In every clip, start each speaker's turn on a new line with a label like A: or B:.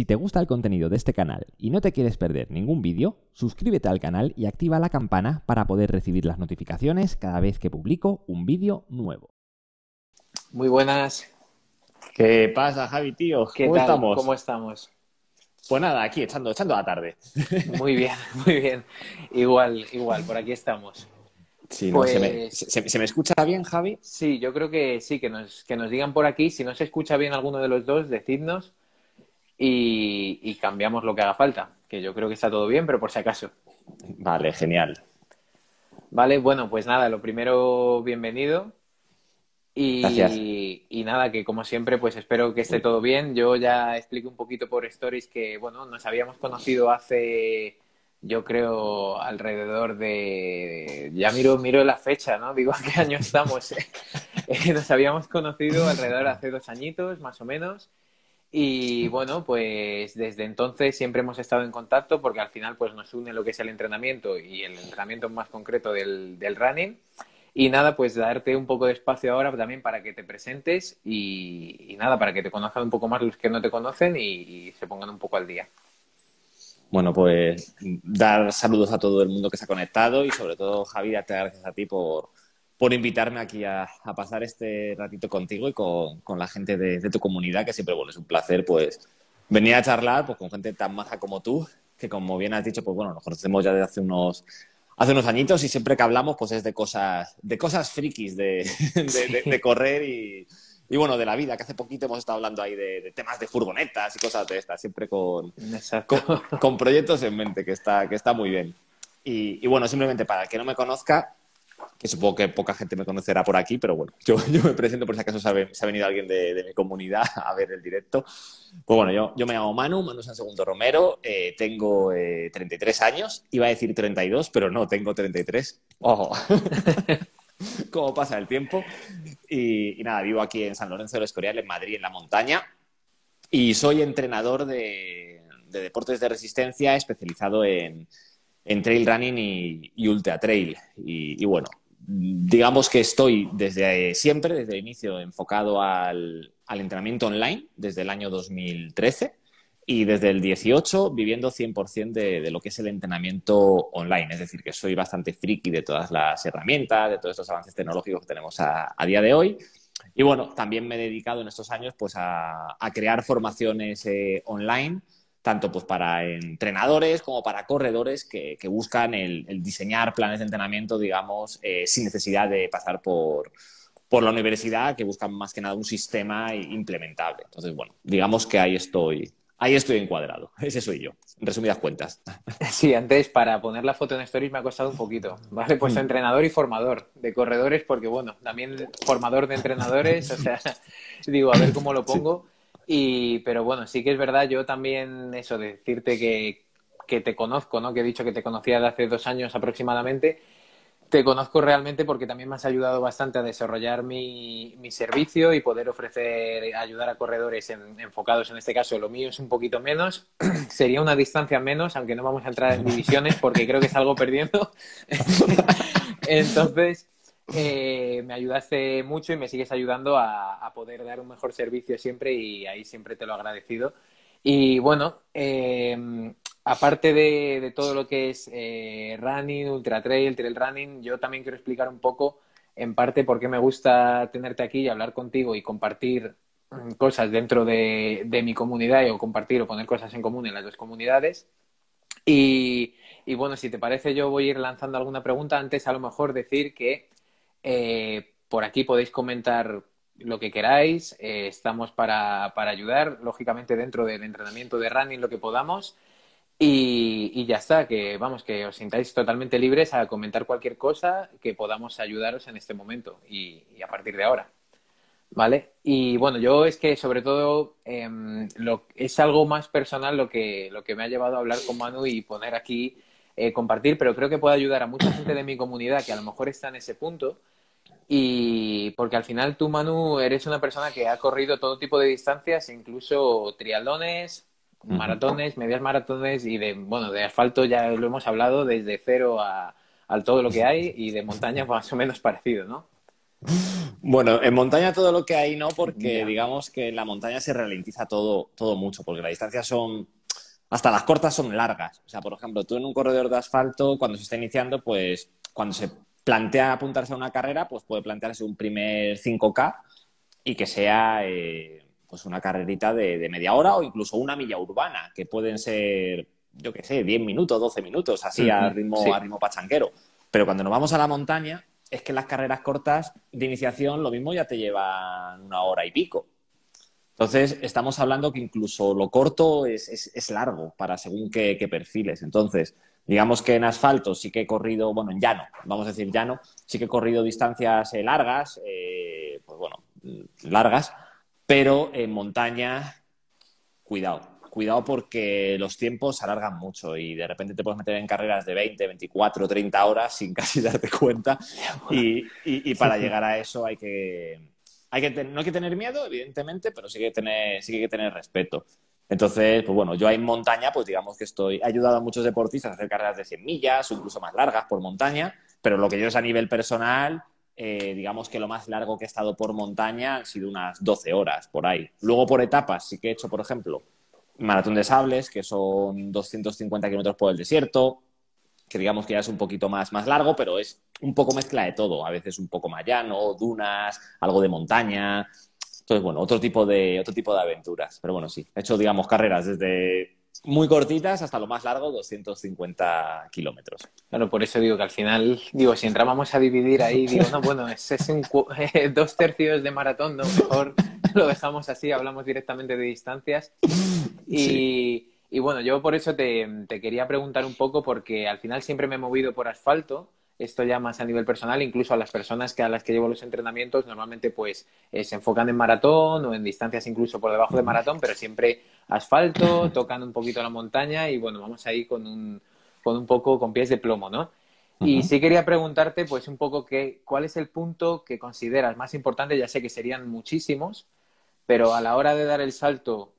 A: Si te gusta el contenido de este canal y no te quieres perder ningún vídeo, suscríbete al canal y activa la campana para poder recibir las notificaciones cada vez que publico un vídeo nuevo.
B: Muy buenas.
C: ¿Qué pasa, Javi, tío?
B: ¿Qué
C: ¿Cómo
B: tal?
C: estamos?
B: ¿Cómo estamos?
C: Pues nada, aquí echando la tarde.
B: Muy bien, muy bien. Igual, por aquí estamos.
C: Sí, no,
B: Pues
C: ¿se me escucha bien, Javi?
B: sí, yo creo que sí, que nos digan por aquí. Si no se escucha bien alguno de los dos, decidnos y cambiamos lo que haga falta. Que yo creo que está todo bien, pero por si acaso.
C: Vale, genial.
B: Vale, bueno, pues nada, lo primero, bienvenido.
C: Gracias.
B: Y nada, que como siempre, pues espero que esté
C: Uy,
B: todo bien. Yo ya expliqué un poquito por Stories que, bueno, nos habíamos conocido hace, yo creo, alrededor de... Ya miro la fecha, ¿no? Digo, ¿a qué año estamos? Nos habíamos conocido alrededor de hace 2 añitos, más o menos. Y bueno, pues desde entonces siempre hemos estado en contacto porque al final pues nos une lo que es el entrenamiento y el entrenamiento más concreto del running. Y nada, pues darte un poco de espacio ahora también para que te presentes y nada, para que te conozcan un poco más los que no te conocen y se pongan un poco al día.
C: bueno, pues dar saludos a todo el mundo que se ha conectado y sobre todo, Javi, darte gracias a ti por invitarme aquí a pasar este ratito contigo y con la gente de tu comunidad, que siempre, bueno, es un placer, pues, venir a charlar pues, con gente tan maja como tú, que como bien has dicho, pues bueno, nos conocemos ya desde hace unos añitos y siempre que hablamos pues es de cosas frikis, de
B: Sí,
C: correr y bueno, de la vida, que hace poquito hemos estado hablando ahí de temas de furgonetas y cosas de estas, siempre
B: exacto.
C: con proyectos en mente, que está muy bien. Y bueno, simplemente para el que no me conozca, que supongo que poca gente me conocerá por aquí, pero bueno, yo me presento por si acaso se ha venido alguien de mi comunidad a ver el directo. Pues bueno, yo me llamo Manu Sansegundo Romero, tengo 33 años, iba a decir 32, pero no, tengo 33. Ojo, cómo pasa el tiempo. Y nada, vivo aquí en San Lorenzo del Escorial, en Madrid, en la montaña, y soy entrenador de deportes de resistencia especializado en trail running y ultra trail. Y bueno, digamos que estoy desde siempre, desde el inicio, enfocado al entrenamiento online, desde el año 2013, y desde el 18 viviendo 100% de lo que es el entrenamiento online. Es decir, que soy bastante friki de todas las herramientas, de todos estos avances tecnológicos que tenemos a día de hoy. Y bueno, también me he dedicado en estos años pues, a crear formaciones online, tanto pues, para entrenadores como para corredores que buscan el diseñar planes de entrenamiento, digamos, sin necesidad de pasar por la universidad, que buscan más que nada un sistema implementable. Entonces, bueno, digamos que ahí estoy encuadrado. Ese soy yo, en resumidas cuentas.
B: Sí, antes para poner la foto en Stories me ha costado un poquito, ¿vale? Pues entrenador y formador de corredores, porque bueno, también formador de entrenadores, o sea, digo, a ver cómo lo
C: Sí.
B: pongo. Pero bueno, sí que es verdad, yo también eso, de decirte que te conozco, ¿no? Que he dicho que te conocía de hace 2 años aproximadamente. Te conozco realmente porque también me has ayudado bastante a desarrollar mi servicio y poder ofrecer, ayudar a corredores enfocados en este caso. Lo mío es un poquito menos, sería una distancia menos, aunque no vamos a entrar en divisiones porque creo que salgo perdiendo. Entonces, me ayudaste mucho y me sigues ayudando a poder dar un mejor servicio siempre y ahí siempre te lo he agradecido. Y bueno, aparte de todo lo que es running, ultra trail, trail running, yo también quiero explicar un poco, en parte, por qué me gusta tenerte aquí y hablar contigo y compartir cosas dentro de mi comunidad o compartir o poner cosas en común en las dos comunidades. Y bueno, si te parece, yo voy a ir lanzando alguna pregunta. Antes, a lo mejor decir que por aquí podéis comentar lo que queráis. Estamos para ayudar, lógicamente, dentro del entrenamiento de running, lo que podamos. Y ya está, que vamos, que os sintáis totalmente libres a comentar cualquier cosa que podamos ayudaros en este momento y a partir de ahora. ¿Vale? Y bueno, yo es que sobre todo es algo más personal lo que me ha llevado a hablar con Manu y poner aquí, compartir, pero creo que puede ayudar a mucha gente de mi comunidad que a lo mejor está en ese punto. Y porque al final tú, Manu, eres una persona que ha corrido todo tipo de distancias, incluso triatlones,
C: Ujú.
B: maratones, medias maratones y bueno, de asfalto ya lo hemos hablado, desde cero a todo lo que hay y de montaña más o menos parecido, ¿no?
C: Bueno, en montaña todo lo que hay no, porque digamos que en la montaña se ralentiza todo mucho, porque las distancias son, hasta las cortas son largas. O sea, por ejemplo, tú en un corredor de asfalto, cuando se está iniciando, pues cuando se plantea apuntarse a una carrera, pues puede plantearse un primer 5K y que sea pues una carrerita de media hora o incluso una milla urbana, que pueden ser, yo qué sé, 10 minutos, 12 minutos, así
B: Sí.
C: a ritmo pachanguero. Pero cuando nos vamos a la montaña, es que las carreras cortas de iniciación lo mismo ya te llevan una hora y pico. Entonces, estamos hablando que incluso lo corto es largo para según qué perfiles. Entonces, digamos que en asfalto sí que he corrido, bueno, en llano, vamos a decir llano, sí que he corrido distancias largas, pues bueno, largas, pero en montaña, cuidado porque los tiempos se alargan mucho y de repente te puedes meter en carreras de 20, 24, 30 horas sin casi darte cuenta y para llegar a eso no hay que tener miedo, evidentemente, pero sí que hay que tener respeto. Entonces, pues bueno, yo en montaña, pues digamos que he ayudado a muchos deportistas a hacer carreras de 100 millas o incluso más largas por montaña, pero lo que yo es a nivel personal, digamos que lo más largo que he estado por montaña han sido unas 12 horas por ahí. Luego por etapas sí que he hecho, por ejemplo, Maratón de Sables, que son 250 kilómetros por el desierto, que digamos que ya es un poquito más largo, pero es un poco mezcla de todo. A veces un poco más llano, dunas, algo de montaña. Entonces, bueno, otro tipo de aventuras. Pero bueno, sí, he hecho, digamos, carreras desde muy cortitas hasta lo más largo, 250 kilómetros.
B: Claro, por eso digo que al final, digo, si entramos a dividir ahí, digo, no, bueno, es dos tercios de maratón, ¿no? Mejor lo dejamos así, hablamos directamente de distancias.
C: Sí.
B: Y bueno, yo por eso te quería preguntar un poco, porque al final siempre me he movido por asfalto, esto ya más a nivel personal, incluso a las personas a las que llevo los entrenamientos, normalmente pues se enfocan en maratón o en distancias incluso por debajo de maratón, pero siempre asfalto, tocando un poquito la montaña y bueno, vamos ahí con un poco con pies de plomo, ¿no? Y
C: Ujú.
B: sí quería preguntarte pues un poco cuál es el punto que consideras más importante, ya sé que serían muchísimos, pero a la hora de dar el salto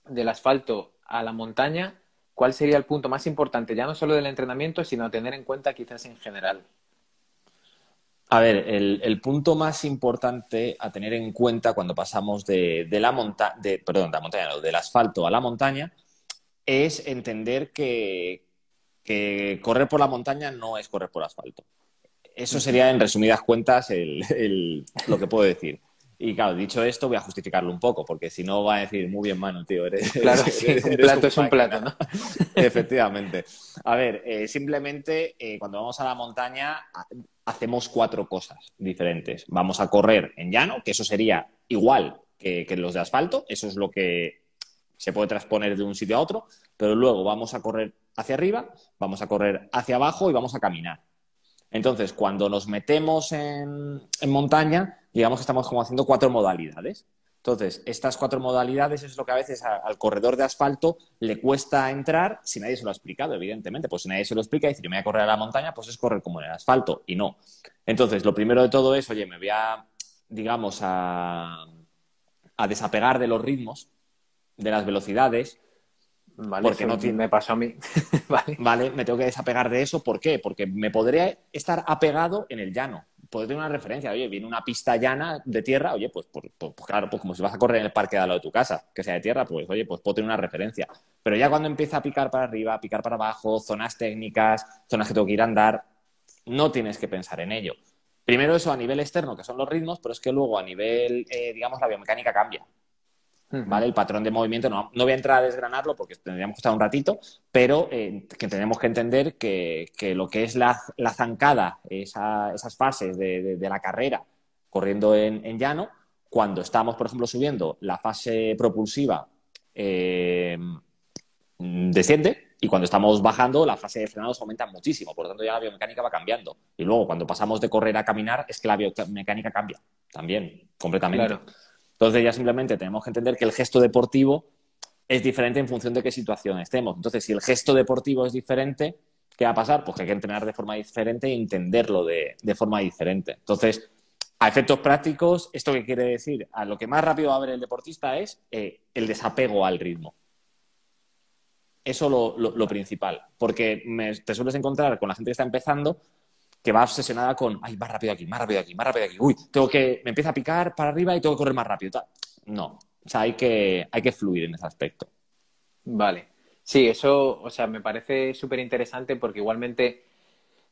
B: del asfalto a la montaña, ¿cuál sería el punto más importante, ya no solo del entrenamiento, sino a tener en cuenta quizás en general?
C: A ver, el punto más importante a tener en cuenta cuando pasamos perdón, de la montaña, no, del asfalto a la montaña, es entender que correr por la montaña no es correr por asfalto. Eso
B: Ujú.
C: sería, en resumidas cuentas, lo que puedo decir. Y claro, dicho esto, voy a justificarlo un poco, porque si no va a decir, muy bien, Manu, tío,
B: Claro, sí, un
C: eres
B: plato
C: un
B: es un plato,
C: máquina.
B: ¿no?
C: Efectivamente. A ver, simplemente cuando vamos a la montaña hacemos cuatro cosas diferentes. Vamos a correr en llano, que eso sería igual que los de asfalto, eso es lo que se puede transponer de un sitio a otro, pero luego vamos a correr hacia arriba, vamos a correr hacia abajo y vamos a caminar. Entonces, cuando nos metemos en montaña, digamos que estamos como haciendo cuatro modalidades. Entonces, estas cuatro modalidades es lo que a veces al corredor de asfalto le cuesta entrar si nadie se lo ha explicado, evidentemente. Pues si nadie se lo explica y dice, yo me voy a correr a la montaña, pues es correr como en el asfalto y no. Entonces, lo primero de todo es, oye, me voy digamos, a desapegar de los ritmos, de las velocidades,
B: Vale,
C: porque
B: eso
C: no tiene,
B: me pasó a mí. Vale.
C: ¿vale? Me tengo que desapegar de eso. ¿Por qué? Porque me podría estar apegado en el llano. Puedo tener una referencia. Oye, viene una pista llana de tierra. Oye, pues claro, pues como si vas a correr en el parque de al lado de tu casa, que sea de tierra, pues oye, pues puedo tener una referencia. Pero ya cuando empieza a picar para arriba, a picar para abajo, zonas técnicas, zonas que tengo que ir a andar, no tienes que pensar en ello. Primero eso a nivel externo, que son los ritmos, pero es que luego a nivel, digamos, la biomecánica cambia.
B: Ujú.
C: ¿Vale? El patrón de movimiento, no voy a entrar a desgranarlo porque tendríamos que estar un ratito, pero que tenemos que entender que lo que es la zancada, esas fases de la carrera corriendo en llano, cuando estamos, por ejemplo, subiendo, la fase propulsiva eh, desciende y cuando estamos bajando, la fase de frenados aumenta muchísimo, por lo tanto ya la biomecánica va cambiando. Y luego, cuando pasamos de correr a caminar, es que la biomecánica cambia también, completamente.
B: Claro.
C: Entonces ya simplemente tenemos que entender que el gesto deportivo es diferente en función de qué situación estemos. Entonces, si el gesto deportivo es diferente, ¿qué va a pasar? Pues que hay que entrenar de forma diferente e entenderlo de forma diferente. Entonces, a efectos prácticos, ¿esto qué quiere decir? A lo que más rápido va a ver el deportista es el desapego al ritmo. Eso lo principal. Porque te sueles encontrar con la gente que está empezando que va obsesionada con, ay, más rápido aquí, más rápido aquí, más rápido aquí. Uy, me empieza a picar para arriba y tengo que correr más rápido. Tal. No, o sea, hay que fluir en ese aspecto.
B: Vale. Sí, eso, o sea, me parece súper interesante porque igualmente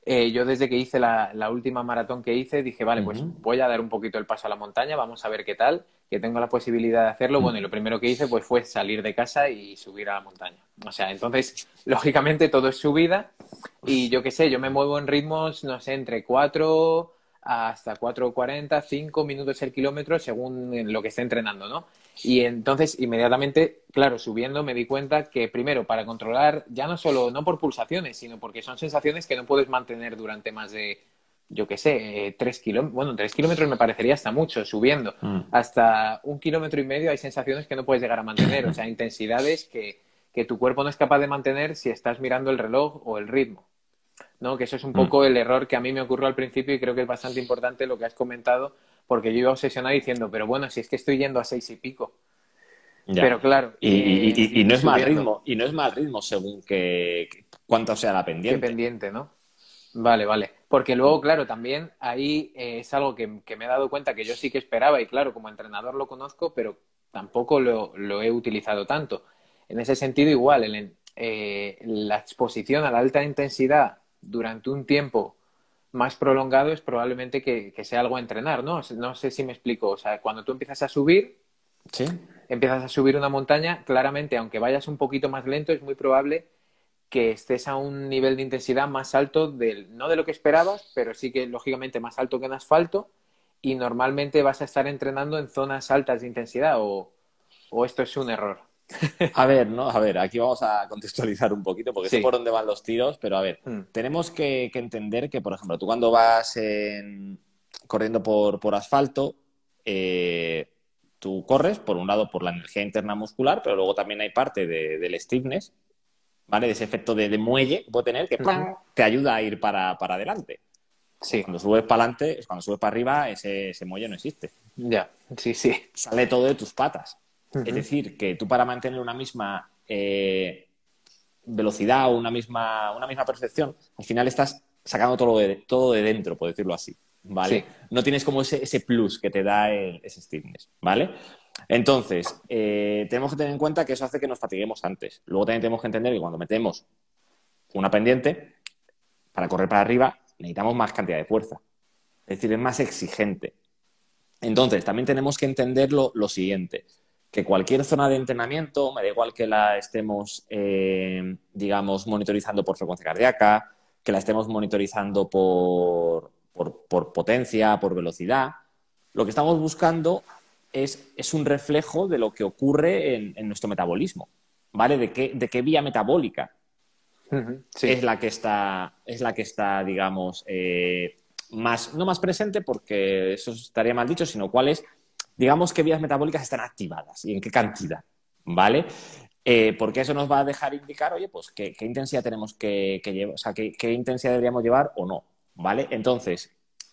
B: yo desde que hice la última maratón que hice dije, vale, pues
C: Ujú.
B: voy a dar un poquito el paso a la montaña, vamos a ver qué tal, que tengo la posibilidad de hacerlo. Bueno, y lo primero que hice pues fue salir de casa y subir a la montaña. O sea, entonces, lógicamente todo es subida y yo qué sé, yo me muevo en ritmos, no sé, entre 4 hasta 4:40, 5 minutos el kilómetro según lo que esté entrenando, ¿no? Y entonces, inmediatamente, claro, subiendo me di cuenta que primero, para controlar, ya no solo, no por pulsaciones, sino porque son sensaciones que no puedes mantener durante más de, yo qué sé, 3 kilómetros. Bueno, 3 kilómetros me parecería hasta mucho, subiendo.
C: Mm.
B: Hasta 1,5 kilómetros hay sensaciones que no puedes llegar a mantener, o sea, intensidades que tu cuerpo no es capaz de mantener si estás mirando el reloj o el ritmo, ¿no? Que eso es un
C: Mm.
B: poco el error que a mí me ocurrió al principio y creo que es bastante importante lo que has comentado, porque yo iba obsesionado diciendo, pero bueno, si es que estoy yendo a 6 y pico.
C: Ya.
B: Pero claro,
C: Y no
B: y
C: es mal
B: subiendo,
C: ritmo, y no es mal ritmo según cuánto sea la
B: qué
C: pendiente.
B: pendiente, ¿no? Vale, vale. Porque luego, claro, también ahí es algo que me he dado cuenta que yo sí que esperaba y claro, como entrenador lo conozco, pero tampoco lo he utilizado tanto. En ese sentido, igual, la exposición a la alta intensidad durante un tiempo más prolongado es probablemente que sea algo a entrenar, ¿no? No sé si me explico. O sea, cuando tú
C: ¿Sí?
B: empiezas a subir una montaña, claramente, aunque vayas un poquito más lento, es muy probable que estés a un nivel de intensidad más alto no de lo que esperabas, pero sí que lógicamente más alto que en asfalto y normalmente vas a estar entrenando en zonas altas de intensidad o esto es un error.
C: A ver, ¿no? A ver, aquí vamos a contextualizar un poquito porque sé por
B: Sí.
C: dónde van los tiros, pero a ver,
B: Mm.
C: tenemos que entender que, por ejemplo, tú cuando vas corriendo por asfalto, eh, tú corres, por un lado, por la energía interna muscular, pero luego también hay parte del stiffness, ¿vale? De ese efecto de muelle que puede tener que
B: Ujú.
C: ¡pam! Te ayuda a ir para adelante.
B: Sí,
C: Cuando subes para adelante, cuando subes para arriba, ese muelle no existe.
B: ya, sí, sí.
C: Sale todo de tus patas. Es
B: Ujú.
C: decir, que tú para mantener una misma velocidad o una misma percepción, al final estás sacando todo de dentro, por decirlo así, ¿vale?
B: Sí,
C: No tienes como ese plus que te da ese stiffness, ¿vale? Entonces, tenemos que tener en cuenta que eso hace que nos fatiguemos antes. Luego también tenemos que entender que cuando metemos una pendiente, para correr para arriba, necesitamos más cantidad de fuerza. Es decir, es más exigente. Entonces, también tenemos que entender lo siguiente, que cualquier zona de entrenamiento, me da igual que la estemos, digamos, monitorizando por frecuencia cardíaca, que la estemos monitorizando por potencia, por velocidad, lo que estamos buscando es un reflejo de lo que ocurre en nuestro metabolismo, ¿vale? De qué vía metabólica
B: ujú,
C: es
B: sí,
C: la que está, digamos, no más presente porque eso estaría mal dicho, sino cuáles, digamos, qué vías metabólicas están activadas y en qué cantidad, ¿vale? Porque eso nos va a dejar indicar, oye, pues qué intensidad tenemos que llevar, o sea, qué intensidad deberíamos llevar o no, ¿vale? Entonces,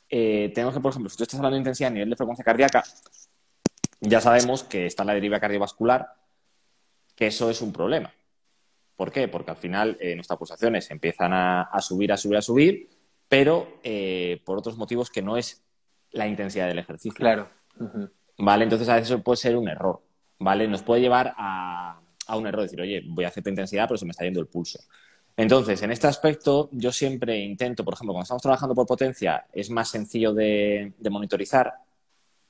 C: tenemos que, por ejemplo, si tú estás hablando de intensidad a nivel de frecuencia cardíaca, ya sabemos que está la deriva cardiovascular, que eso es un problema. ¿Por qué? Porque al final nuestras pulsaciones empiezan a subir, a subir, a subir, pero por otros motivos que no es la intensidad del ejercicio.
B: claro. Ujú.
C: ¿Vale? Entonces a veces puede ser un error, ¿vale? Nos puede llevar a un error, decir, oye, voy a cierta intensidad, pero se me está yendo el pulso. Entonces, en este aspecto, yo siempre intento, por ejemplo, cuando estamos trabajando por potencia, es más sencillo de monitorizar,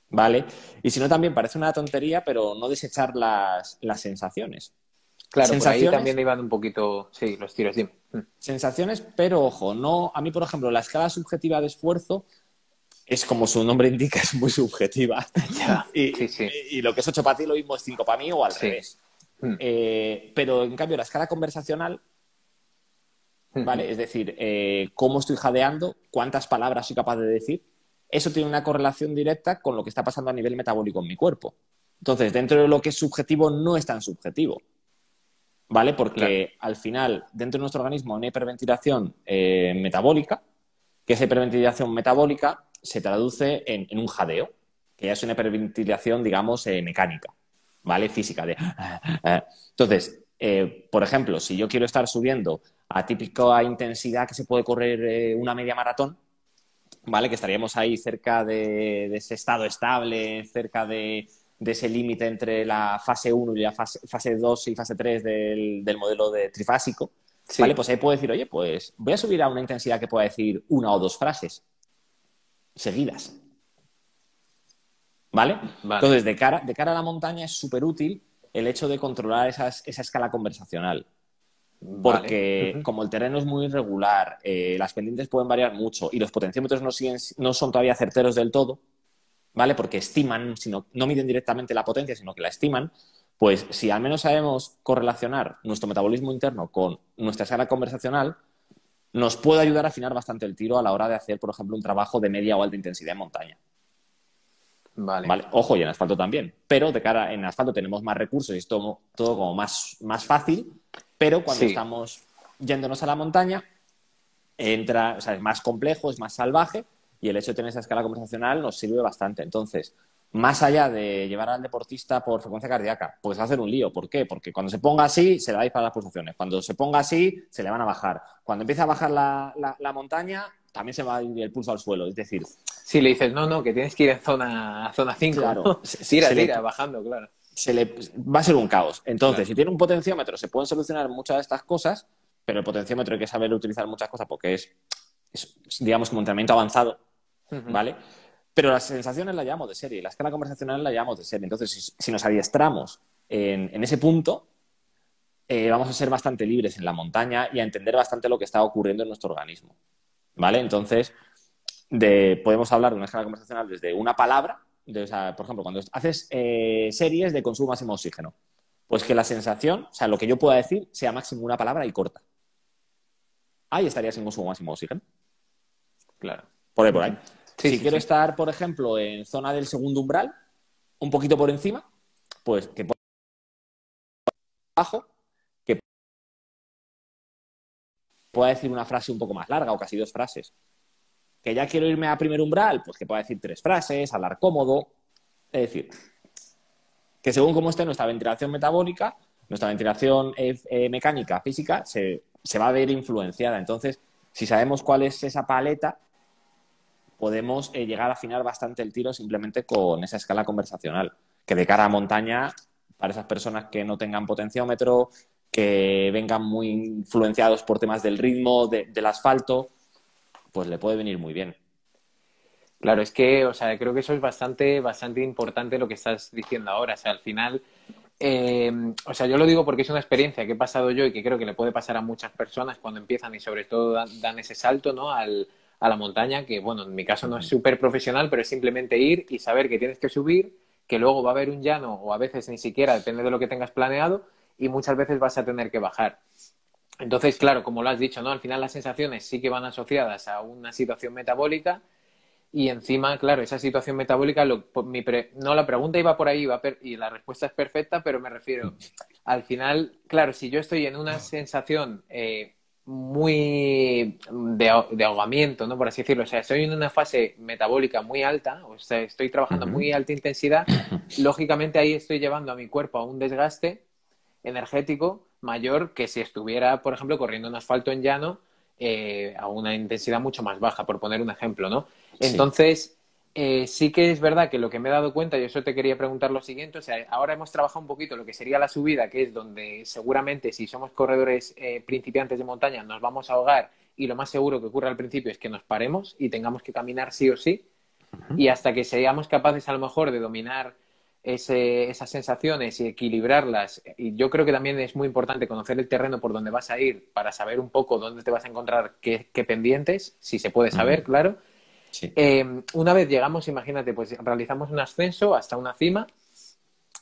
C: ¿vale? Y si no, también parece una tontería, pero no desechar las sensaciones.
B: Claro, por ahí también
C: Sensaciones
B: iban un poquito, sí, los tiros, dime.
C: Sensaciones, pero ojo, no, a mí, por ejemplo, la escala subjetiva de esfuerzo es como su nombre indica, es muy subjetiva.
B: Ya,
C: Y,
B: sí, sí,
C: y lo que es 8 para ti lo mismo es 5 para mí o al
B: sí.
C: revés.
B: Mm.
C: Pero en cambio, la escala conversacional,
B: Ujú.
C: ¿vale? Es decir, cómo estoy jadeando, cuántas palabras soy capaz de decir, eso tiene una correlación directa con lo que está pasando a nivel metabólico en mi cuerpo. Entonces, dentro de lo que es subjetivo, no es tan subjetivo. ¿Vale?
B: Claro.
C: Porque al final, dentro de nuestro organismo hay una hiperventilación metabólica, que esa hiperventilación metabólica se traduce en un jadeo, que ya es una hiperventilación, digamos, mecánica, ¿vale? Física. Entonces, por ejemplo, si yo quiero estar subiendo a típica intensidad que se puede correr una media maratón, ¿vale? Que estaríamos ahí cerca de ese estado estable, cerca de ese límite entre la fase 1 y la fase 2 y fase 3 del modelo de trifásico, ¿vale?
B: Sí,
C: Pues ahí puedo decir, oye, pues voy a subir a una intensidad que pueda decir una o dos frases seguidas, ¿vale?
B: vale,
C: Entonces, de cara a la montaña es súper útil el hecho de controlar esa escala conversacional.
B: vale.
C: Porque
B: Ujú.
C: como el terreno es muy irregular, las pendientes pueden variar mucho y los potenciómetros no son todavía certeros del todo, ¿vale? Porque estiman, no miden directamente la potencia, sino que la estiman, pues si al menos sabemos correlacionar nuestro metabolismo interno con nuestra escala conversacional, nos puede ayudar a afinar bastante el tiro a la hora de hacer, por ejemplo, un trabajo de media o alta intensidad en montaña.
B: Vale,
C: ¿Vale? Ojo, y en asfalto también. Pero en asfalto tenemos más recursos y es todo como más fácil, pero cuando
B: sí.
C: estamos yéndonos a la montaña, o sea, es más complejo, es más salvaje, y el hecho de tener esa escala conversacional nos sirve bastante. Entonces, más allá de llevar al deportista por frecuencia cardíaca, pues va a hacer un lío. ¿Por qué? Porque cuando se ponga así, se le va a disparar las pulsaciones. Cuando se ponga así, se le van a bajar. Cuando empiece a bajar la montaña, también se va a ir el pulso al suelo. Es decir,
B: Si le dices, no, no, que tienes que ir en zona 5,
C: claro,
B: ¿no? Tira, tira, bajando, claro.
C: va a ser un caos. Entonces,
B: Claro.
C: si tiene un potenciómetro, se pueden solucionar muchas de estas cosas, pero el potenciómetro hay que saber utilizar muchas cosas porque digamos, como entrenamiento avanzado,
B: Ujú.
C: ¿vale? Pero las sensaciones las llevamos de serie, la escala conversacional la llevamos de serie. Entonces, si nos adiestramos en ese punto, vamos a ser bastante libres en la montaña y a entender bastante lo que está ocurriendo en nuestro organismo, ¿vale? Entonces, podemos hablar de una escala conversacional desde una palabra, o sea, por ejemplo, cuando haces series de consumo máximo de oxígeno, pues que la sensación, o sea, lo que yo pueda decir, sea máximo una palabra y corta. Ahí estaría sin consumo máximo de oxígeno.
B: Claro.
C: Por ahí, por ahí.
B: Ujú. Sí,
C: Si
B: sí,
C: quiero
B: sí.
C: estar, por ejemplo, en zona del segundo umbral, un poquito por encima, pues que por abajo, que pueda decir una frase un poco más larga o casi dos frases. Que ya quiero irme a primer umbral, pues que pueda decir tres frases, hablar cómodo. Es decir, que según cómo esté nuestra ventilación metabólica, nuestra ventilación mecánica, física, se va a ver influenciada. Entonces, si sabemos cuál es esa paleta, podemos llegar a afinar bastante el tiro simplemente con esa escala conversacional. Que de cara a montaña, para esas personas que no tengan potenciómetro, que vengan muy influenciados por temas del ritmo, del asfalto, pues le puede venir muy bien.
B: Claro, es que, o sea, creo que eso es bastante, bastante importante lo que estás diciendo ahora. O sea, al final, o sea, yo lo digo porque es una experiencia que he pasado yo y que creo que le puede pasar a muchas personas cuando empiezan y sobre todo dan ese salto, ¿no? A la montaña, que bueno, en mi caso no es súper profesional, pero es simplemente ir y saber que tienes que subir, que luego va a haber un llano o a veces ni siquiera, depende de lo que tengas planeado, y muchas veces vas a tener que bajar. Entonces, claro, como lo has dicho, ¿no? Al final las sensaciones sí que van asociadas a una situación metabólica y encima, claro, esa situación metabólica, no, la pregunta iba por ahí y la respuesta es perfecta, pero me refiero, al final, claro, si yo estoy en una sensación muy de ahogamiento, ¿no? Por así decirlo, o sea, estoy en una fase metabólica muy alta, o sea, estoy trabajando a
C: Ujú.
B: muy alta intensidad, lógicamente ahí estoy llevando a mi cuerpo a un desgaste energético mayor que si estuviera, por ejemplo, corriendo en asfalto en llano a una intensidad mucho más baja, por poner un ejemplo, ¿no?
C: Sí.
B: Entonces, sí que es verdad que lo que me he dado cuenta, y eso te quería preguntar lo siguiente, o sea, ahora hemos trabajado un poquito lo que sería la subida, que es donde seguramente si somos corredores principiantes de montaña nos vamos a ahogar y lo más seguro que ocurra al principio es que nos paremos y tengamos que caminar sí o sí,
C: Ujú.
B: y hasta que seamos capaces a lo mejor de dominar esas sensaciones y equilibrarlas. Y yo creo que también es muy importante conocer el terreno por donde vas a ir para saber un poco dónde te vas a encontrar, qué pendientes, si se puede saber,
C: Ujú.
B: claro.
C: Sí.
B: Una vez llegamos, imagínate, pues realizamos un ascenso hasta una cima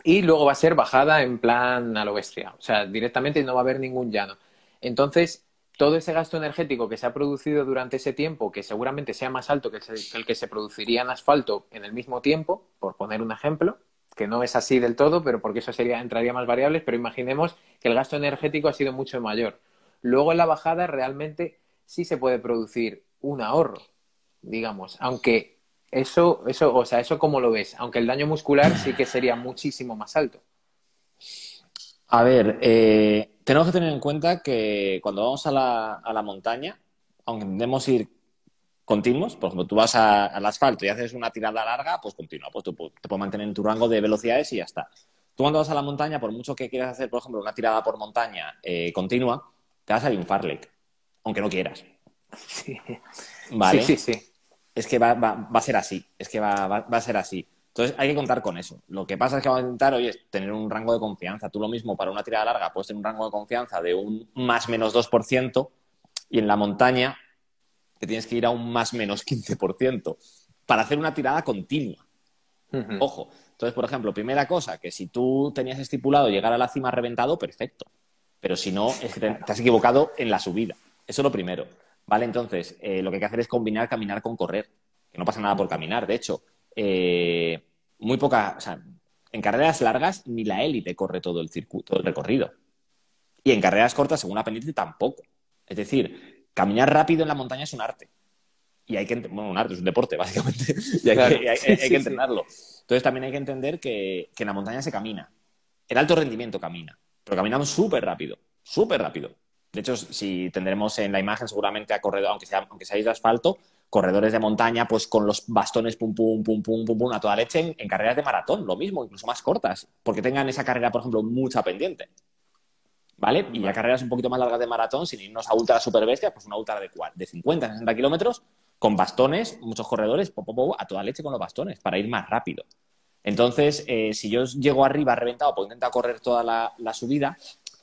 B: y luego va a ser bajada en plan a lo bestia. O sea, directamente no va a haber ningún llano. Entonces, todo ese gasto energético que se ha producido durante ese tiempo, que seguramente sea más alto que el que se produciría en asfalto en el mismo tiempo, por poner un ejemplo, que no es así del todo, pero porque eso entraría más variables, pero imaginemos que el gasto energético ha sido mucho mayor. Luego en la bajada realmente sí se puede producir un ahorro, digamos, aunque o sea, eso cómo lo ves, aunque el daño muscular sí que sería muchísimo más alto.
C: A ver, tenemos que tener en cuenta que cuando vamos a la montaña, aunque intentemos ir continuos. Por ejemplo, tú vas al asfalto y haces una tirada larga, pues continua. Pues tú te puedes mantener en tu rango de velocidades y ya está. Tú cuando vas a la montaña, por mucho que quieras hacer, por ejemplo, una tirada por montaña continua, te va a salir un farlek, aunque no quieras.
B: Sí,
C: ¿Vale?
B: sí.
C: Es que va a ser así. Es que va a ser así. Entonces hay que contar con eso. Lo que pasa es que vamos a intentar, oye, tener un rango de confianza. Tú lo mismo para una tirada larga puedes tener un rango de confianza de un más menos 2% y en la montaña que tienes que ir a un más menos 15% para hacer una tirada continua. Ojo. Entonces, por ejemplo, primera cosa, que si tú tenías estipulado llegar a la cima reventado, perfecto. Pero si no, es que te has equivocado en la subida. Eso es lo primero. ¿Vale? Entonces, lo que hay que hacer es combinar caminar con correr. Que no pasa nada por caminar. De hecho, muy poca... O sea, en carreras largas ni la élite corre todo el circuito, todo el recorrido. Y en carreras cortas, según la pendiente, tampoco. Es decir, caminar rápido en la montaña es un arte. Y hay que... Bueno, un arte, es un deporte, básicamente. Y hay que entrenarlo. Entonces, también hay que entender que en la montaña se camina. El alto rendimiento camina. Pero caminamos súper rápido. Súper rápido. De hecho, si tendremos en la imagen seguramente a corredores, aunque seáis de asfalto, corredores de montaña, pues con los bastones pum, pum, pum, pum, pum, pum, a toda leche en carreras de maratón, lo mismo, incluso más cortas, porque tengan esa carrera, por ejemplo, mucha pendiente. ¿Vale? Y ya carreras un poquito más largas de maratón, sin irnos a ultra super bestia, pues una ultra de 50, 60 kilómetros, con bastones, muchos corredores, a toda leche con los bastones, para ir más rápido. Entonces, si yo llego arriba reventado, pues intento correr toda la subida,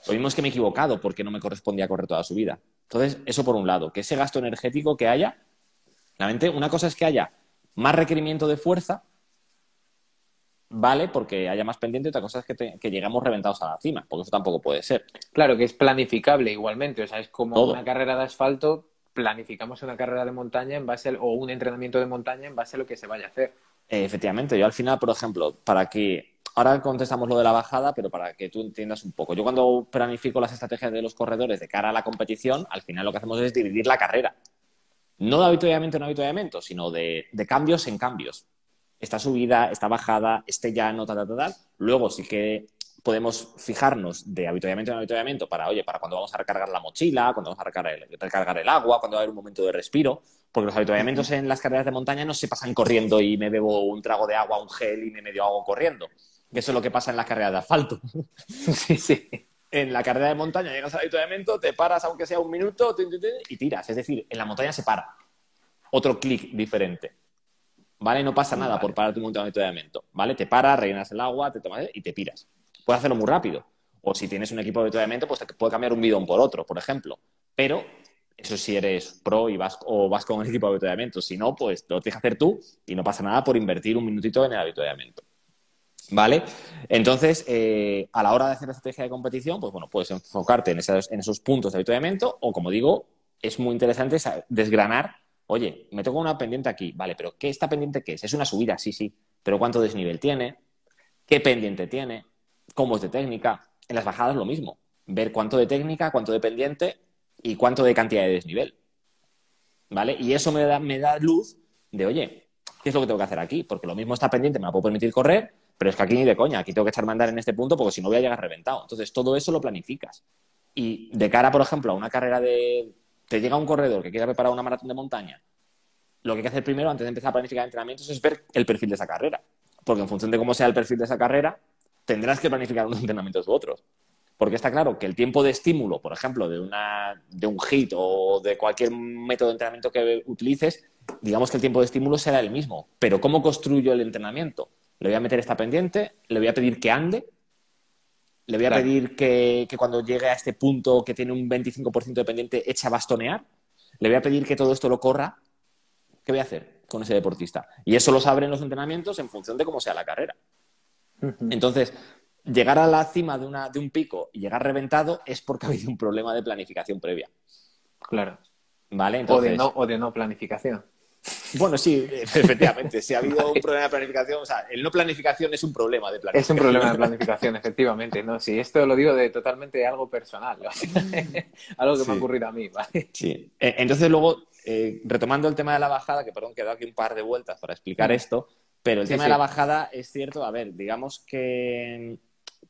C: lo mismo es que me he equivocado porque no me correspondía correr toda la subida. Entonces, eso por un lado, que ese gasto energético que haya, realmente una cosa es que haya más requerimiento de fuerza, ¿vale? Porque haya más pendiente, otra cosa es que llegamos reventados a la cima, porque eso tampoco puede ser.
B: Claro, que es planificable igualmente, o sea, es como
C: Todo.
B: una carrera de asfalto, planificamos una carrera de montaña o un entrenamiento de montaña en base a lo que se vaya a hacer.
C: Efectivamente, yo al final, por ejemplo, ahora contestamos lo de la bajada, pero para que tú entiendas un poco. Yo cuando planifico las estrategias de los corredores de cara a la competición, al final lo que hacemos es dividir la carrera. No de avituallamiento en avituallamiento, sino de cambios en cambios. Esta subida, esta bajada, este llano, tal. Luego sí que podemos fijarnos de avituallamiento en avituallamiento para cuando vamos a recargar la mochila, cuando vamos a recargar el agua, cuando va a haber un momento de respiro, porque los avituallamientos en las carreras de montaña no se pasan corriendo y me bebo un trago de agua, un gel y me medio hago corriendo. Eso es lo que pasa en las carreras de asfalto.
B: Sí.
C: En la carrera de montaña llegas al avituallamiento, te paras aunque sea un minuto y tiras. Es decir, en la montaña se para. Otro clic diferente. ¿Vale? No pasa nada por parar tu avituallamiento. ¿Vale? Te paras, rellenas el agua, te tomas y te piras. Puedes hacerlo muy rápido. O si tienes un equipo de avituallamiento, pues te puede cambiar un bidón por otro, por ejemplo. Pero eso si eres pro y vas con un equipo de avituallamiento. Si no, pues lo tienes que hacer tú y no pasa nada por invertir un minutito en el avituallamiento. ¿Vale? Entonces, a la hora de hacer la estrategia de competición, pues bueno, puedes enfocarte en esos puntos de avituallamiento o, como digo, es muy interesante desgranar. Oye, me toca una pendiente aquí. Vale, pero ¿qué esta pendiente qué es? ¿Es una subida? Sí. ¿Pero cuánto desnivel tiene? ¿Qué pendiente tiene? ¿Cómo es de técnica? En las bajadas lo mismo. Ver cuánto de técnica, cuánto de pendiente y cuánto de cantidad de desnivel. ¿Vale? Y eso me da luz de, oye, ¿qué es lo que tengo que hacer aquí? Porque lo mismo esta pendiente me la puedo permitir correr, pero es que aquí ni de coña. Aquí tengo que echarme a andar en este punto porque si no voy a llegar reventado. Entonces, todo eso lo planificas. Y de cara, por ejemplo, a una carrera te llega un corredor que quiera preparar una maratón de montaña, lo que hay que hacer primero, antes de empezar a planificar entrenamientos, es ver el perfil de esa carrera. Porque en función de cómo sea el perfil de esa carrera, tendrás que planificar unos entrenamientos u otros. Porque está claro que el tiempo de estímulo, por ejemplo, de un HIIT o de cualquier método de entrenamiento que utilices, digamos que el tiempo de estímulo será el mismo. Pero ¿cómo construyo el entrenamiento? Le voy a meter esta pendiente, le voy a pedir que ande, le voy a pedir que cuando llegue a este punto que tiene un 25% de pendiente eche a bastonear, le voy a pedir que todo esto lo corra. ¿Qué voy a hacer con ese deportista? Y eso lo sabré en los entrenamientos en función de cómo sea la carrera. Entonces, llegar a la cima de un pico y llegar reventado es porque ha habido un problema de planificación previa.
B: Claro.
C: ¿Vale? Entonces,
B: o de no planificación.
C: Bueno, sí, efectivamente. Si ha habido un problema de planificación, o sea, el no planificación es un problema de planificación.
B: Es un problema de planificación, efectivamente, ¿no? Sí, esto lo digo de totalmente algo personal, ¿no? Algo que me ha ocurrido a mí, ¿vale?
C: Sí. Entonces, luego, retomando el tema de la bajada, que perdón, que he dado aquí un par de vueltas para explicar esto, pero el tema de la bajada es cierto, a ver, digamos que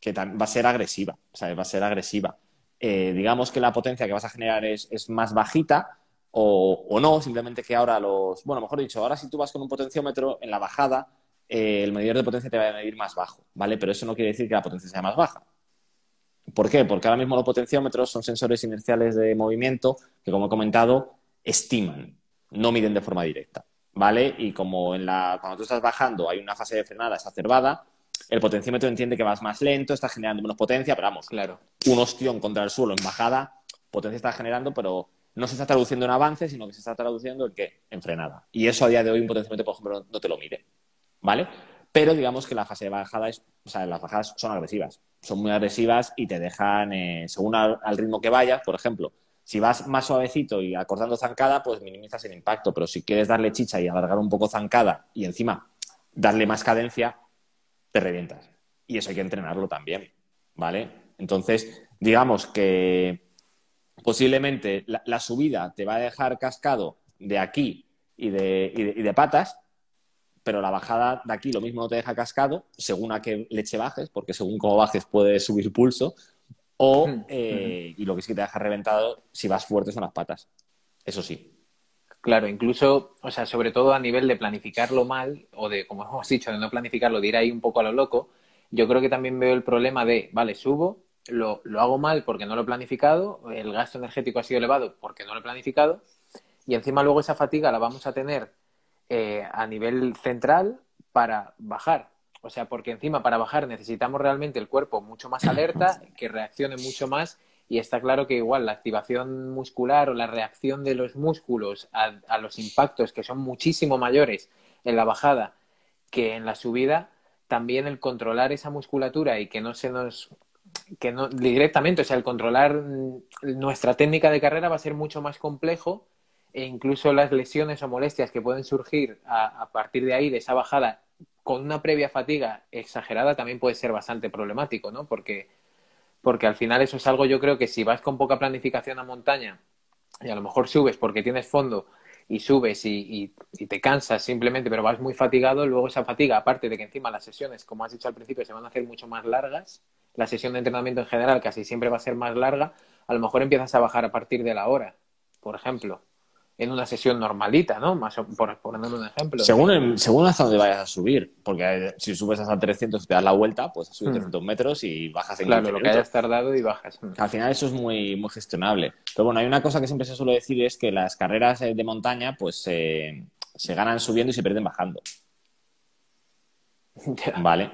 C: va a ser agresiva, o sea, va a ser agresiva. Digamos que la potencia que vas a generar es más bajita. o no, simplemente que ahora bueno, mejor dicho, ahora si tú vas con un potenciómetro en la bajada, el medidor de potencia te va a medir más bajo, ¿vale? Pero eso no quiere decir que la potencia sea más baja. ¿Por qué? Porque ahora mismo los potenciómetros son sensores inerciales de movimiento que, como he comentado, estiman, no miden de forma directa, ¿vale? Y como cuando tú estás bajando hay una fase de frenada exacerbada, el potenciómetro entiende que vas más lento, estás generando menos potencia, pero vamos,
B: Claro.
C: un ostión contra el suelo en bajada, potencia está generando, pero no se está traduciendo en avance, sino que se está traduciendo en ¿qué? En frenada. Y eso a día de hoy un potenciómetro, por ejemplo, no te lo mide, ¿vale? Pero digamos que la fase de bajada las bajadas son agresivas. Son muy agresivas y te dejan, según al ritmo que vayas, por ejemplo, si vas más suavecito y acortando zancada, pues minimizas el impacto. Pero si quieres darle chicha y alargar un poco zancada y encima darle más cadencia, te revientas. Y eso hay que entrenarlo también, ¿vale? Entonces, digamos que posiblemente la subida te va a dejar cascado de aquí y de patas, pero la bajada de aquí lo mismo no te deja cascado, según a qué leche bajes, porque según cómo bajes puedes subir pulso, y lo que sí que te deja reventado si vas fuerte son las patas. Eso sí.
B: Claro, incluso, o sea, sobre todo a nivel de planificarlo mal, o de, como hemos dicho, de no planificarlo, de ir ahí un poco a lo loco, yo creo que también veo el problema de, vale, subo, lo hago mal porque no lo he planificado, el gasto energético ha sido elevado porque no lo he planificado, y encima luego esa fatiga la vamos a tener a nivel central para bajar. O sea, porque encima para bajar necesitamos realmente el cuerpo mucho más alerta, que reaccione mucho más, y está claro que igual la activación muscular o la reacción de los músculos a los impactos, que son muchísimo mayores en la bajada que en la subida, también el controlar esa musculatura y que no se nos... que no directamente, o sea, el controlar nuestra técnica de carrera va a ser mucho más complejo, e incluso las lesiones o molestias que pueden surgir a partir de ahí, de esa bajada, con una previa fatiga exagerada, también puede ser bastante problemático, ¿no? Porque al final eso es algo, yo creo que si vas con poca planificación a montaña y a lo mejor subes porque tienes fondo y subes y te cansas simplemente, pero vas muy fatigado, luego esa fatiga, aparte de que encima las sesiones, como has dicho al principio, se van a hacer mucho más largas, la sesión de entrenamiento en general casi siempre va a ser más larga, a lo mejor empiezas a bajar a partir de la hora, por ejemplo, en una sesión normalita, ¿no? Más por poner un ejemplo.
C: Según hasta dónde vayas a subir, porque si subes hasta 300 y te das la vuelta, pues has subido 300 metros y bajas en 15
B: Claro, lo que
C: minutos.
B: hayas tardado y bajas.
C: Al final eso es muy, muy gestionable. Pero bueno, hay una cosa que siempre se suele decir, es que las carreras de montaña pues se ganan subiendo y se pierden bajando. ¿Vale?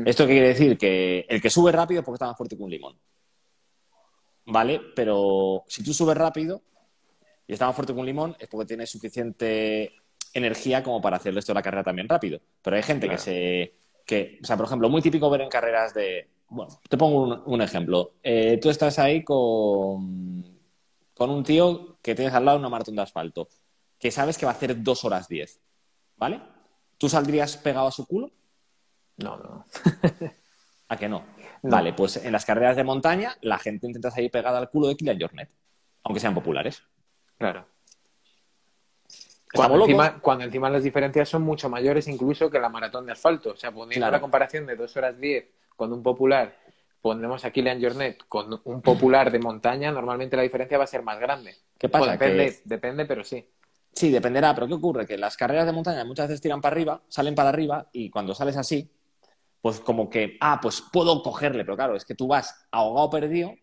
C: ¿Esto qué quiere decir? Que el que sube rápido es porque está más fuerte que un limón. ¿Vale? Pero si tú subes rápido y está más fuerte que un limón, es porque tienes suficiente energía como para hacer esto de la carrera también rápido. Pero hay gente
B: Claro.
C: o sea, por ejemplo, muy típico ver en carreras bueno, te pongo un ejemplo. Tú estás ahí con un tío que tienes al lado una maratón de asfalto, que sabes que va a hacer 2 horas 10, ¿vale? ¿Tú saldrías pegado a su culo?
B: No.
C: ¿A que no?
B: No.
C: Vale, pues en las carreras de montaña la gente intenta salir pegada al culo de Kilian Jornet, aunque sean populares.
B: Claro.
C: ¿Estamos locos?
B: Cuando encima las diferencias son mucho mayores incluso que la maratón de asfalto. O sea, poniendo
C: Claro.
B: la comparación de 2 horas 10 con un popular, pondremos a Kilian Jornet con un popular de montaña, normalmente la diferencia va a ser más grande.
C: ¿Qué pasa?
B: Depende, pero sí.
C: Sí, dependerá, pero ¿qué ocurre? Que las carreras de montaña muchas veces tiran para arriba, salen para arriba, y cuando sales así, pues como que, pues puedo cogerle, pero claro, es que tú vas ahogado perdido,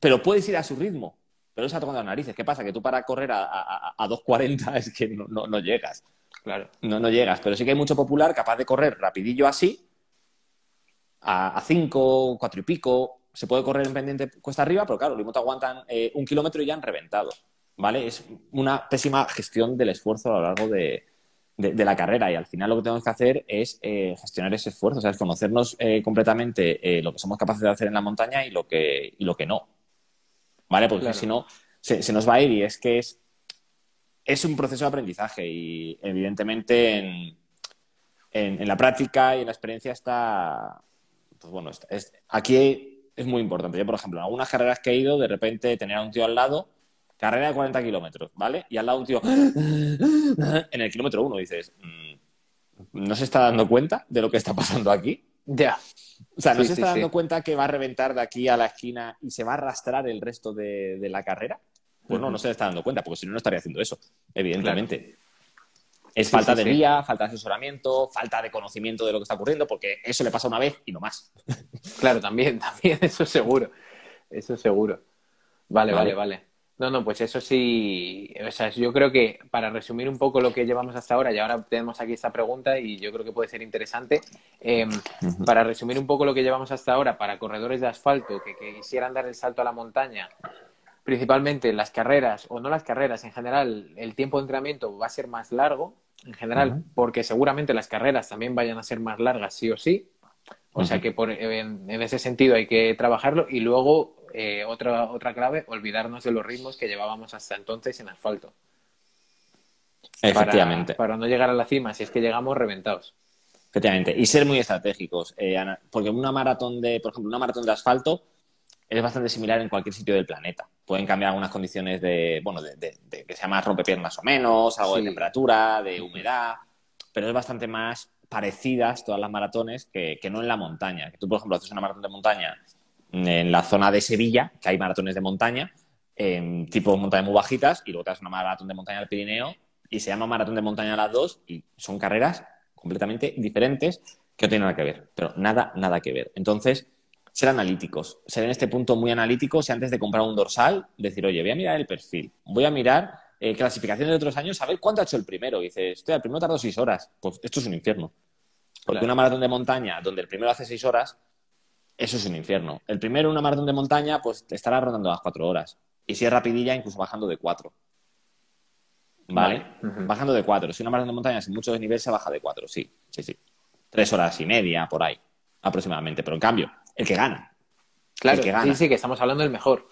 C: pero puedes ir a su ritmo, pero es a tocando las narices. ¿Qué pasa? Que tú para correr a 2:40 es que no llegas.
B: Claro.
C: No llegas, pero sí que hay mucho popular capaz de correr rapidillo así, a 5, 4 y pico, se puede correr en pendiente cuesta arriba, pero claro, los mismo te aguantan 1 kilómetro y ya han reventado, ¿vale? Es una pésima gestión del esfuerzo a lo largo de la carrera, y al final lo que tenemos que hacer es gestionar ese esfuerzo, o sea, es conocernos completamente lo que somos capaces de hacer en la montaña y lo que no, ¿vale? Porque
B: Claro.
C: si no, se nos va a ir, y es que es un proceso de aprendizaje, y evidentemente en la práctica y en la experiencia está, pues bueno, aquí es muy importante. Yo, por ejemplo, en algunas carreras que he ido, de repente tenía a un tío al lado, carrera de 40 kilómetros, ¿vale? Y al lado un tío en el kilómetro 1, dices, ¿no se está dando cuenta de lo que está pasando aquí?
B: Ya.
C: O sea, ¿no
B: Sí,
C: se
B: sí,
C: está dando
B: sí.
C: cuenta que va a reventar de aquí a la esquina y se va a arrastrar el resto de la carrera? Pues no se está dando cuenta, porque si no, no estaría haciendo eso, evidentemente.
B: Claro.
C: Es falta de guía, falta de asesoramiento, falta de conocimiento de lo que está ocurriendo, porque eso le pasa una vez y no más.
B: Claro, también, eso seguro. Eso seguro. Vale. No, pues eso sí, o sea, yo creo que para resumir un poco lo que llevamos hasta ahora, y ahora tenemos aquí esta pregunta y yo creo que puede ser interesante, para resumir un poco lo que llevamos hasta ahora, para corredores de asfalto que quisieran dar el salto a la montaña, principalmente las carreras, o no las carreras, en general, el tiempo de entrenamiento va a ser más largo, en general, porque seguramente las carreras también vayan a ser más largas, sí o sí. O sea que en ese sentido hay que trabajarlo. Y luego, otra clave, olvidarnos de los ritmos que llevábamos hasta entonces en asfalto.
C: Efectivamente.
B: Para no llegar a la cima, si es que llegamos reventados.
C: Efectivamente. Y ser muy estratégicos. Porque por ejemplo, una maratón de asfalto es bastante similar en cualquier sitio del planeta. Pueden cambiar algunas condiciones de que sea más rompepiernas o menos, algo de temperatura, de humedad, pero es bastante más parecidas todas las maratones que no en la montaña. Que tú, por ejemplo, haces una maratón de montaña en la zona de Sevilla, que hay maratones de montaña, tipo montañas muy bajitas, y luego te haces una maratón de montaña del Pirineo y se llama maratón de montaña las dos, y son carreras completamente diferentes que no tienen nada que ver, pero nada que ver. Entonces, ser analíticos, ser en este punto muy analíticos y antes de comprar un dorsal, decir, oye, voy a mirar el perfil, voy a mirar clasificaciones de otros años, a ver cuánto ha hecho el primero. Y dices, el primero tardó 6 horas. Pues esto es un infierno. Porque una maratón de montaña donde el primero hace 6 horas, eso es un infierno. El primero, una maratón de montaña, pues te estará rondando las 4 horas. Y si es rapidilla, incluso bajando de 4. ¿Vale? Bajando de 4. Si una maratón de montaña sin mucho desnivel, se baja de 4. Sí. 3 horas y media, por ahí, aproximadamente. Pero en cambio, el que gana.
B: Claro,
C: el que gana.
B: Sí, que estamos hablando del mejor.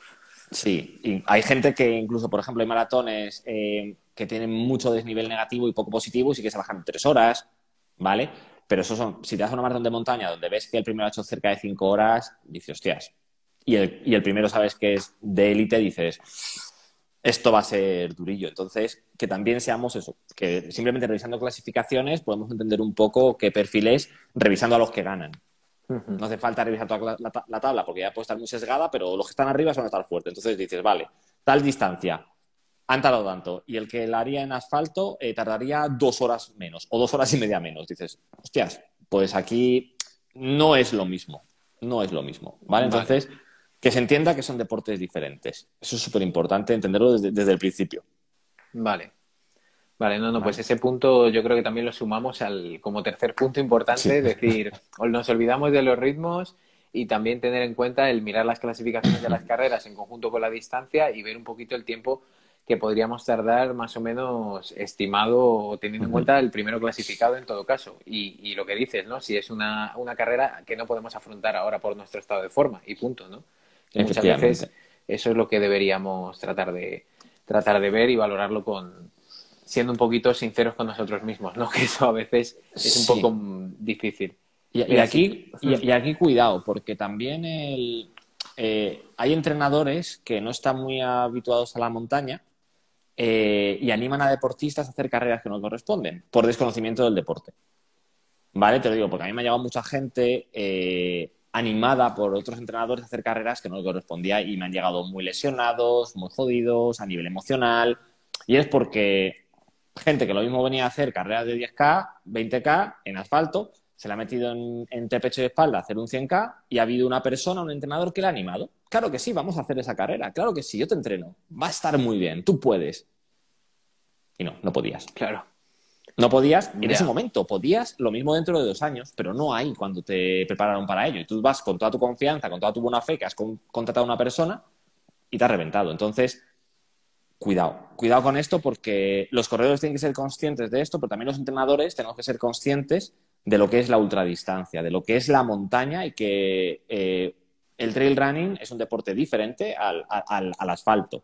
C: Sí, y hay gente que incluso, por ejemplo, hay maratones que tienen mucho desnivel negativo y poco positivo y sí que se bajan en 3 horas, ¿vale? Pero si te das una maratón de montaña donde ves que el primero ha hecho cerca de 5 horas, dices, hostias. Y el primero sabes que es de élite, dices, esto va a ser durillo. Entonces, que también seamos eso, que simplemente revisando clasificaciones podemos entender un poco qué perfil es, revisando a los que ganan. No hace falta revisar toda la tabla porque ya puede estar muy sesgada, pero los que están arriba van a estar fuertes. Entonces dices, vale, tal distancia, han tardado tanto, y el que la haría en asfalto tardaría 2 horas menos o 2 horas y media menos. Dices, hostias, pues aquí no es lo mismo. ¿Vale? Entonces, que se entienda que son deportes diferentes. Eso es súper importante entenderlo desde el principio.
B: Vale, pues ese punto yo creo que también lo sumamos como tercer punto importante, es decir, nos olvidamos de los ritmos y también tener en cuenta el mirar las clasificaciones de las carreras en conjunto con la distancia y ver un poquito el tiempo que podríamos tardar más o menos estimado, teniendo en cuenta el primero clasificado en todo caso. Y lo que dices, ¿no? Si es una carrera que no podemos afrontar ahora por nuestro estado de forma y punto, ¿no? Que muchas veces eso es lo que deberíamos tratar de ver y valorarlo siendo un poquito sinceros con nosotros mismos, ¿no? Que eso a veces es un poco difícil.
C: Y aquí cuidado, porque también hay entrenadores que no están muy habituados a la montaña y animan a deportistas a hacer carreras que no corresponden por desconocimiento del deporte. ¿Vale? Te lo digo, porque a mí me ha llegado mucha gente animada por otros entrenadores a hacer carreras que no les correspondía y me han llegado muy lesionados, muy jodidos, a nivel emocional. Y es porque gente que lo mismo venía a hacer carreras de 10K, 20K en asfalto, se le ha metido entre pecho y espalda a hacer un 100K y ha habido una persona, un entrenador que le ha animado. Claro que sí, vamos a hacer esa carrera. Claro que sí, yo te entreno. Va a estar muy bien, tú puedes. Y no podías.
B: Claro.
C: No podías en ese momento, podías lo mismo dentro de 2 años, pero no hay cuando te prepararon para ello. Y tú vas con toda tu confianza, con toda tu buena fe que has contratado a una persona y te has reventado. Entonces, cuidado con esto porque los corredores tienen que ser conscientes de esto, pero también los entrenadores tenemos que ser conscientes de lo que es la ultradistancia, de lo que es la montaña y que el trail running es un deporte diferente al asfalto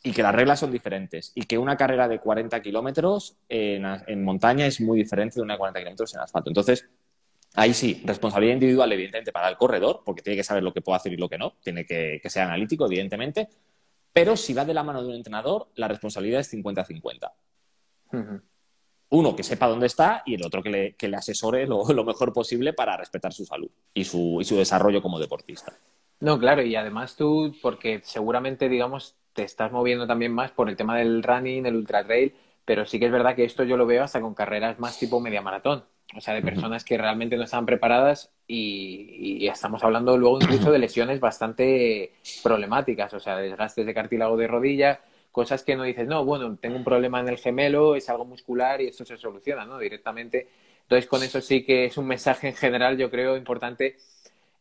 C: y que las reglas son diferentes y que una carrera de 40 kilómetros en montaña es muy diferente de una de 40 kilómetros en asfalto. Entonces, ahí sí, responsabilidad individual evidentemente para el corredor porque tiene que saber lo que puede hacer y lo que no, tiene que ser analítico evidentemente. Pero si va de la mano de un entrenador, la responsabilidad es 50-50. Uno que sepa dónde está y el otro que le asesore lo mejor posible para respetar su salud y su desarrollo como deportista.
B: No, claro, y además tú, porque seguramente, digamos, te estás moviendo también más por el tema del running, el ultra trail, pero sí que es verdad que esto yo lo veo hasta con carreras más tipo media maratón, o sea, de personas que realmente no estaban preparadas y estamos hablando luego incluso de lesiones bastante problemáticas, o sea, desgastes de cartílago de rodilla, cosas que no dices, no, bueno, tengo un problema en el gemelo, es algo muscular y esto se soluciona, ¿no? Directamente. Entonces, con eso sí que es un mensaje en general, yo creo, importante.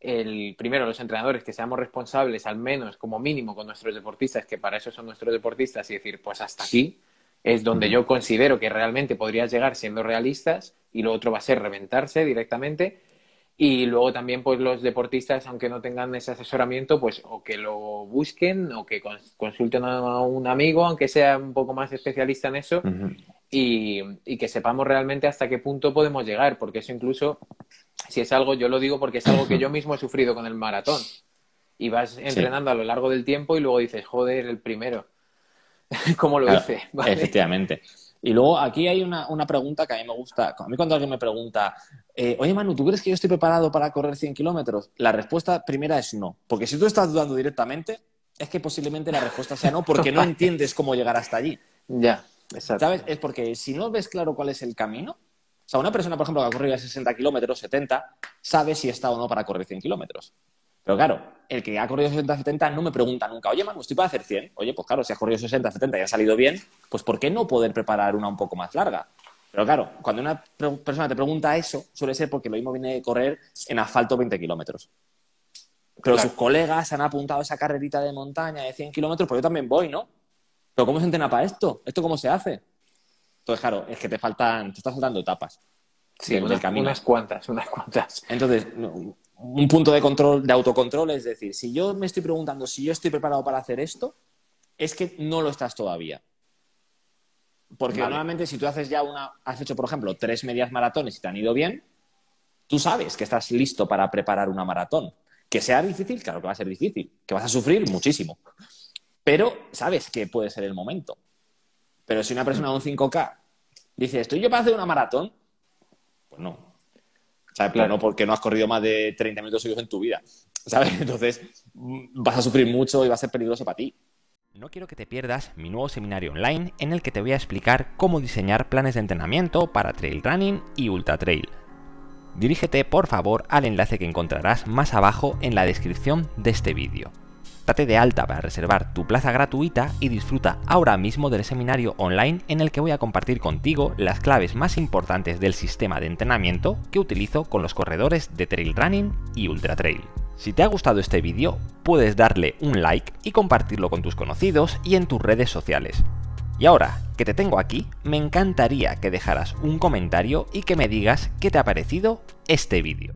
B: Primero, los entrenadores, que seamos responsables, al menos, como mínimo, con nuestros deportistas, que para eso son nuestros deportistas, y decir, pues hasta aquí es donde yo considero que realmente podrías llegar siendo realistas, y lo otro va a ser reventarse directamente. Y luego también, pues los deportistas, aunque no tengan ese asesoramiento, pues o que lo busquen o que consulten a un amigo, aunque sea un poco más especialista en eso, y que sepamos realmente hasta qué punto podemos llegar, porque eso incluso, si es algo, yo lo digo porque es algo que yo mismo he sufrido con el maratón, y vas entrenando a lo largo del tiempo y luego dices, joder, el primero, ¿cómo lo hice? ¿Vale?
C: Efectivamente. Y luego aquí hay una pregunta que a mí me gusta. A mí cuando alguien me pregunta, oye Manu, ¿tú crees que yo estoy preparado para correr 100 kilómetros? La respuesta primera es no. Porque si tú estás dudando directamente, es que posiblemente la respuesta sea no, porque no entiendes cómo llegar hasta allí.
B: Ya, exacto.
C: ¿Sabes? Es porque si no ves claro cuál es el camino, o sea, una persona, por ejemplo, que ha corrido 60 kilómetros, 70, sabe si está o no para correr 100 kilómetros. Pero claro, el que ha corrido 60-70 no me pregunta nunca, oye, Manu, ¿estoy para hacer 100? Oye, pues claro, si has corrido 60-70 y ha salido bien, pues ¿por qué no poder preparar una un poco más larga? Pero claro, cuando una persona te pregunta eso, suele ser porque lo mismo viene de correr en asfalto 20 kilómetros. Pero sus colegas han apuntado a esa carrerita de montaña de 100 kilómetros, pues yo también voy, ¿no? Pero ¿cómo se entrena para esto? ¿Esto cómo se hace? Entonces, claro, es que te estás saltando etapas.
B: Sí,
C: del camino.
B: unas cuantas.
C: Entonces, un punto de control, de autocontrol, es decir, si yo me estoy preguntando si yo estoy preparado para hacer esto, es que no lo estás todavía. Porque normalmente si tú has hecho, por ejemplo, 3 medias maratones y te han ido bien, tú sabes que estás listo para preparar una maratón. Que sea difícil, claro que va a ser difícil, que vas a sufrir muchísimo. Pero sabes que puede ser el momento. Pero si una persona de un 5K dice, ¿estoy yo para hacer una maratón? Pues no. ¿Sabes? Claro. Pero no porque no has corrido más de 30 minutos seguidos en tu vida. ¿Sabes? Entonces vas a sufrir mucho y va a ser peligroso para ti.
A: No quiero que te pierdas mi nuevo seminario online en el que te voy a explicar cómo diseñar planes de entrenamiento para trail running y ultra trail. Dirígete por favor al enlace que encontrarás más abajo en la descripción de este vídeo. Date de alta para reservar tu plaza gratuita y disfruta ahora mismo del seminario online en el que voy a compartir contigo las claves más importantes del sistema de entrenamiento que utilizo con los corredores de trail running y ultra trail. Si te ha gustado este vídeo, puedes darle un like y compartirlo con tus conocidos y en tus redes sociales. Y ahora que te tengo aquí, me encantaría que dejaras un comentario y que me digas qué te ha parecido este vídeo.